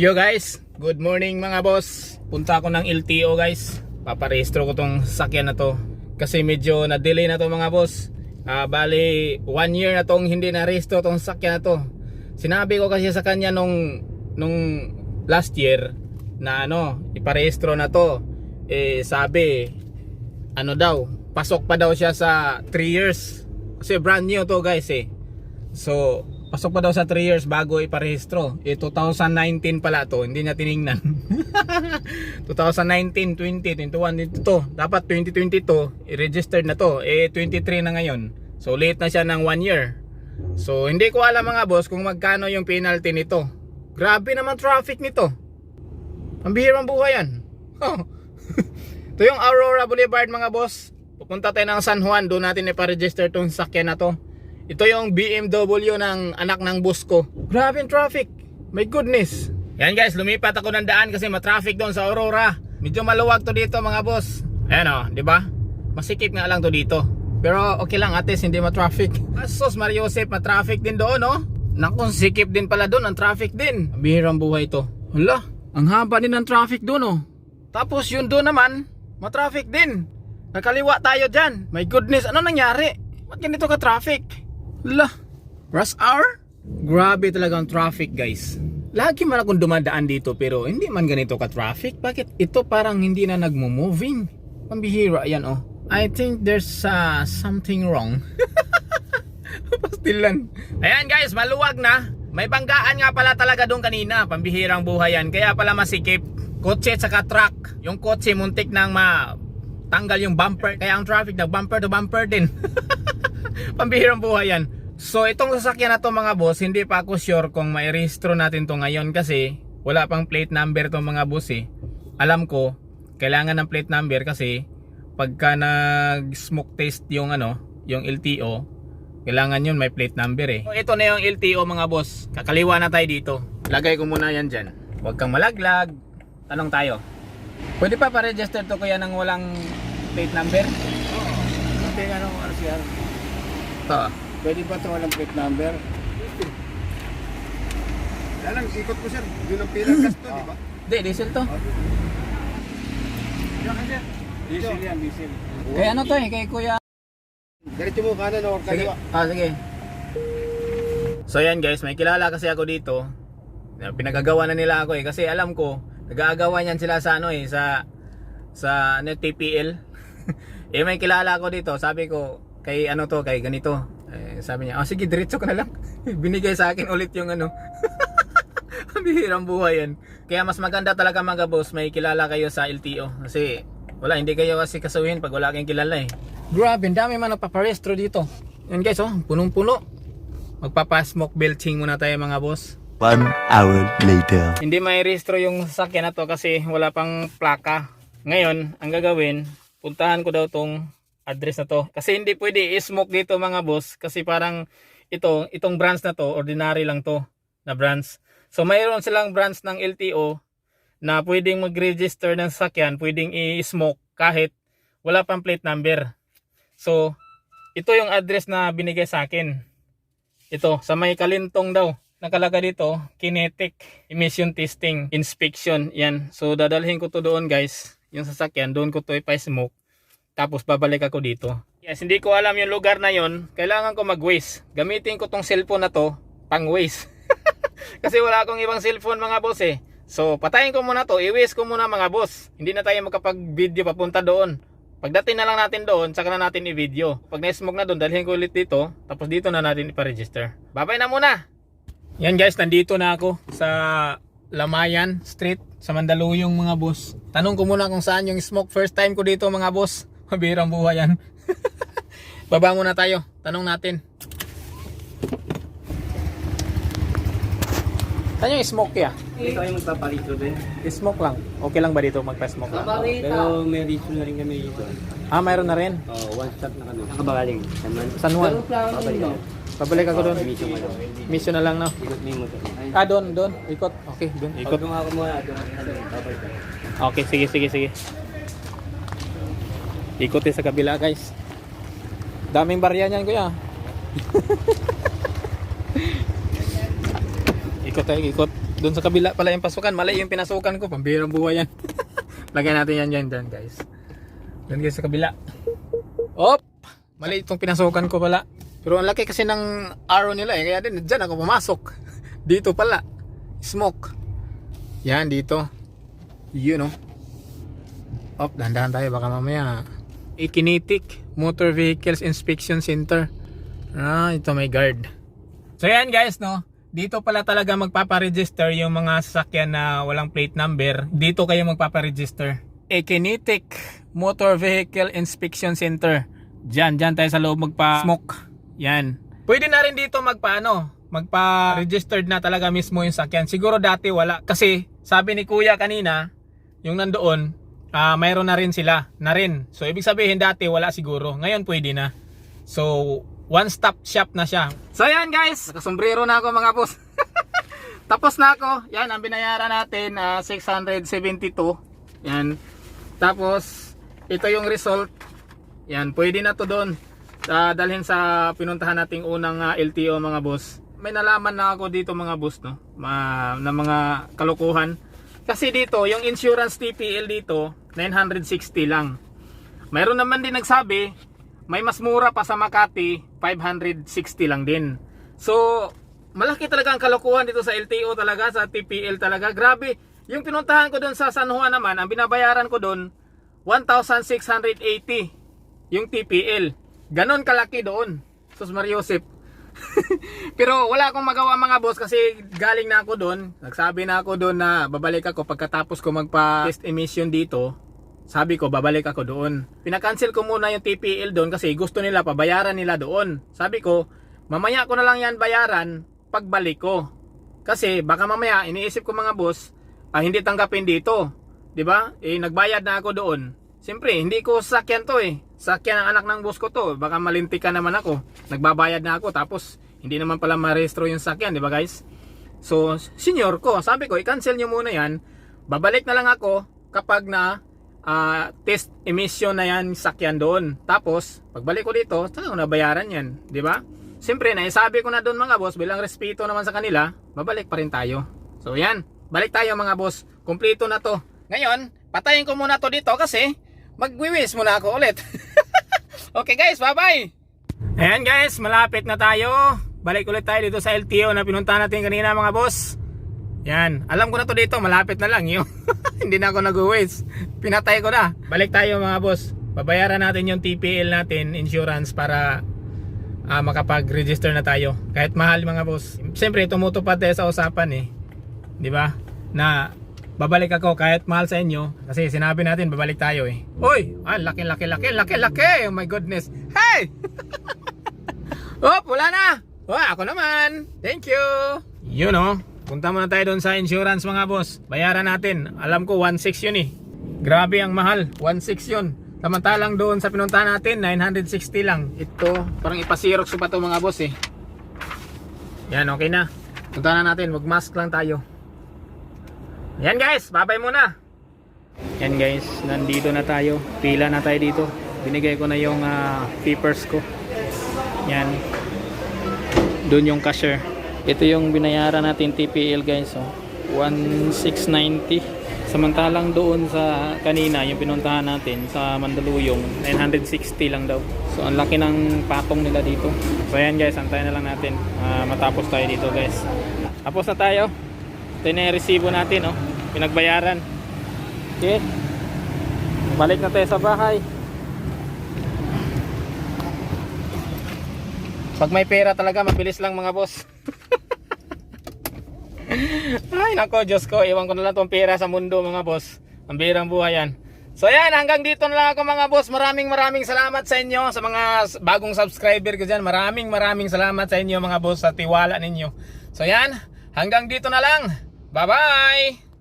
Yo guys, good morning mga boss. Punta ako ng LTO guys. Paparehistro ko tong sasakyan na to kasi medyo na-delay na to mga boss. Bali 1 year na tong hindi na-rehistro tong sasakyan na to. Sinabi ko kasi sa kanya nung last year na iparehistro na to. Sabi daw, pasok pa daw siya sa 3 years. Kasi brand new to guys So pasok pa daw sa 3 years bago iparehistro. 2019 pala to, hindi niya tiningnan. 2019, 20, 21, 22. Dapat 2022 i-registered na to. 23 na ngayon. So late na siya ng 1 year. So hindi ko alam mga boss kung magkano yung penalty nito. Grabe naman traffic nito. Ang bihirang buhay yan. Ito yung Aurora Boulevard mga boss. Pupunta tayo ng San Juan, doon natin ipa-register tong sasakyan na to. Ito yung BMW ng anak ng boss ko. Grabe yung traffic. My goodness. Yan guys, lumipat ako ng daan kasi matraffic doon sa Aurora. Medyo maluwag to dito mga boss. Ayan di ba? Masikip nga lang to dito. Pero okay lang at least hindi matraffic. Asos Mario Joseph, matraffic din doon Naku, sikip din pala doon, ang traffic din. Ang bihirang buhay to. Hala, ang haba din ng traffic doon Tapos yun doon naman, matraffic din. Nakaliwa tayo dyan. My goodness, ano nangyari? Ba't ganito ka traffic? Lah, rush hour? Grabe talaga ang traffic guys. Lagi man akong dumadaan dito pero hindi man ganito ka traffic. Bakit ito parang hindi na nagmo-moving? Pambihira yan I think there's something wrong. Pastilan. Ayan guys, maluwag na. May banggaan nga pala talaga doon kanina. Pambihirang buhay yan. Kaya pala masikip. Kotse at saka truck. Yung kotse muntik nang tanggal yung bumper. Kaya ang traffic na bumper to bumper din. Pambihirang buhay yan. So itong sasakyan na to mga boss, hindi pa ako sure kung mai-rehistro natin to ngayon kasi wala pang plate number to mga boss Alam ko, kailangan ng plate number kasi pagka nag-smoke test yung yung LTO, kailangan yun may plate number So, ito na yung LTO mga boss. Kakaliwa na tayo dito. Lagay ko muna yan dyan. Huwag kang malaglag. Tanong tayo. Pwede pa pa-register to kuya nang walang plate number? Oo. Pwede RCR. Ito. Pwede ba ito walang plate number? Alam, ikot ko sir. Doon ang pila gas to, di ba? Hindi, diesel to. Diesel yan, diesel. Kaya to kay kuya. Diretso mo kanan o kaliwa. Sige. So yan guys, may kilala kasi ako dito. Pinagagawa na nila ako kasi alam ko nag-aagawa niyan sila sa sa TPL. May kilala ako dito. Sabi ko kay kay ganito. Sabi niya, sige diretso ka na lang. Binigay sa akin ulit yung Ang bihirang buhay yan. Kaya mas maganda talaga mga boss, may kilala kayo sa LTO. Kasi wala, hindi kayo kasi kasuhin pag wala kayong kilala Grabe, ang dami man nagpaparehistro dito. Yan guys punong-puno. Magpapa-smoke belching muna tayo mga boss. 1 hour later. Hindi may rehistro yung sasakyan na to kasi wala pang plaka. Ngayon, ang gagawin, puntahan ko daw tong address na to. Kasi hindi pwede i-smoke dito mga boss. Kasi parang itong branch na to, ordinary lang to na branch. So mayroon silang branch ng LTO na pwedeng mag-register ng sasakyan, pwedeng i-smoke kahit wala pang plate number. So, ito yung address na binigay sa akin. Ito, sa may Kalintong daw. Nakalagay dito, kinetic emission testing inspection. Yan. So, dadalhin ko to doon guys. Yung sasakyan, doon ko to ipa-smoke. Tapos, babalik ako dito. Yes, hindi ko alam yung lugar na yon. Kailangan ko mag-waste. Gamitin ko tong cellphone na to, pang-waste. Kasi wala akong ibang cellphone mga boss So, patayin ko muna to. I-waste ko muna mga boss. Hindi na tayo makapag-video papunta doon. Pagdating na lang natin doon, saka na natin i-video. Pag na-smoke na doon, dalhin ko ulit dito. Tapos dito na natin ipa-register. Babay na muna! Yan guys, nandito na ako sa Lamayan Street sa Mandaluyong mga boss. Tanong ko muna kung saan yung smoke. First time ko dito mga boss. Mabirang buhay yan. Baba muna tayo. Tanong natin. Saan yung smoke ya? Hindi kami magpapalito din. Smoke lang. Okay lang ba dito magpa-smoke lang? Pero may rito na rin kami dito. Mayroon na rin. One stop na kami. Nakabagaling. San Juan. Pabalik ako doon. Mission mo lang. Mission na lang Ikot mo yung motor. doon. Ikot. Okay, doon. Ikot. Ikot mo ako muna. Babalik ka. Okay, sige. Ikot sa kabila guys. Daming barya niyan kuya. Ikot tayo, ikot. Doon sa kabila pala yung pasukan. Mali yung pinasukan ko. Pambirang buhay yan. Lagyan natin yan dyan guys. Doon guys sa kabila. Op! Mali itong pinasukan ko pala. Pero ang laki kasi ng arrow nila eh. Kaya din dyan ako pumasok. Dito pala. Smoke. Yan dito. Yun oh. Op, dahan-dahan tayo. Baka mamaya. Kinetic Motor Vehicles Inspection Center. Ito may guard. So yan guys no. Dito pala talaga magpaparegister yung mga sasakyan na walang plate number. Dito kayo magpaparegister. Kinetic Motor Vehicle Inspection Center. Diyan tayo sa loob magpa-smoke. Yan. Pwede na rin dito magpa-registered na talaga mismo yung sasakyan. Siguro dati wala. Kasi sabi ni Kuya kanina, yung nandoon, mayroon na rin sila. Na rin. So ibig sabihin dati wala siguro. Ngayon pwede na. So one-stop shop na siya. So yan guys, nakasombrero na ako mga boss. Tapos na ako. Yan, ang binayaran natin 672. Yan. Tapos ito yung result. Yan, pwede na to doon. Dalhin sa pinuntahan nating unang LTO mga boss. May nalaman na ako dito mga boss no. Na mga kalukuhan. Kasi dito, yung insurance TPL dito 960 lang. Mayroon naman din nagsabi may mas mura pa sa Makati, 560 lang din. So, malaki talaga ang kalokohan dito sa LTO talaga, sa TPL talaga. Grabe. Yung pinuntahan ko doon sa San Juan naman, ang binabayaran ko doon, 1,680 yung TPL. Ganon kalaki doon. Sus Mariosep. Pero wala akong magawa mga boss kasi galing na ako doon. Nagsabi na ako doon na babalik ako pagkatapos ko magpa-test emission dito. Sabi ko babalik ako doon. Pinakancel ko muna yung TPL doon kasi gusto nila pabayaran nila doon. Sabi ko mamaya ko na lang yan bayaran pagbalik ko. Kasi baka mamaya iniisip ko mga boss hindi tanggapin dito. 'Di ba? Nagbayad na ako doon. Siyempre hindi ko sasakyan to eh. Sasakyan ng anak ng boss ko to. Baka malintikan naman ako. Nagbabayad na ako tapos hindi naman pala ma-rehistro yung sasakyan, 'di ba guys? So senior ko, sabi ko i-cancel nyo muna yan. Babalik na lang ako kapag na test emission na yan sakyan doon. Tapos pagbalik ko dito saka ko nabayaran yan, di ba? Siyempre naisabi ko na doon mga boss bilang respeto naman sa kanila, babalik pa rin tayo. So yan, balik tayo mga boss. Kumpleto na to. Ngayon patayin ko muna to dito kasi magwiwis muna ako ulit. Okay guys, bye bye. Ayan guys, malapit na tayo. Balik ulit tayo dito sa LTO na pinuntahan natin kanina mga boss. Yan, alam ko na to dito, malapit na lang yun. Hindi na ako nag-waste. Pinatay ko na. Balik tayo mga boss. Babayaran natin yung TPL natin, insurance para makapag-register na tayo. Kahit mahal mga boss. Siyempre tumutupad tayo sa usapan eh. 'Di ba? Na babalik ako kahit mahal sa inyo kasi sinabi natin babalik tayo eh. Uy, laki. Oh my goodness. Hey! Oh, wala na. Ako naman. Thank you. You know. Punta muna tayo doon sa insurance mga boss. Bayaran natin. Alam ko 1.6 yun eh. Grabe ang mahal. 1.6 yun. Samantalang doon sa pinuntahan natin 960 lang. Ito parang ipasirox ko pa to mga boss eh. Yan okay na. Punta na natin. Mag mask lang tayo. Yan guys. Bye bye muna. Yan guys. Nandito na tayo. Pila na tayo dito. Binigay ko na yung papers ko. Yan. Doon yung cashier. Ito yung binayaran natin TPL guys, 1,690. Samantalang doon sa kanina yung pinuntahan natin sa Mandaluyong 960 lang daw. So ang laki ng patong nila dito. So ayan guys, antayin na lang natin matapos tayo dito guys. Tapos na tayo. Ito na yung resibo natin, pinagbayaran. Okay. Balik na tayo sa bahay. Pag may pera talaga mabilis lang mga boss. Ay nako, Diyos ko, iwan ko na lang tong pera sa mundo mga boss. Ang birang buhay yan. So yan, hanggang dito na lang ako mga boss. Maraming salamat sa inyo. Sa mga bagong subscriber ko dyan, maraming salamat sa inyo mga boss sa tiwala ninyo. So yan, hanggang dito na lang. Bye bye.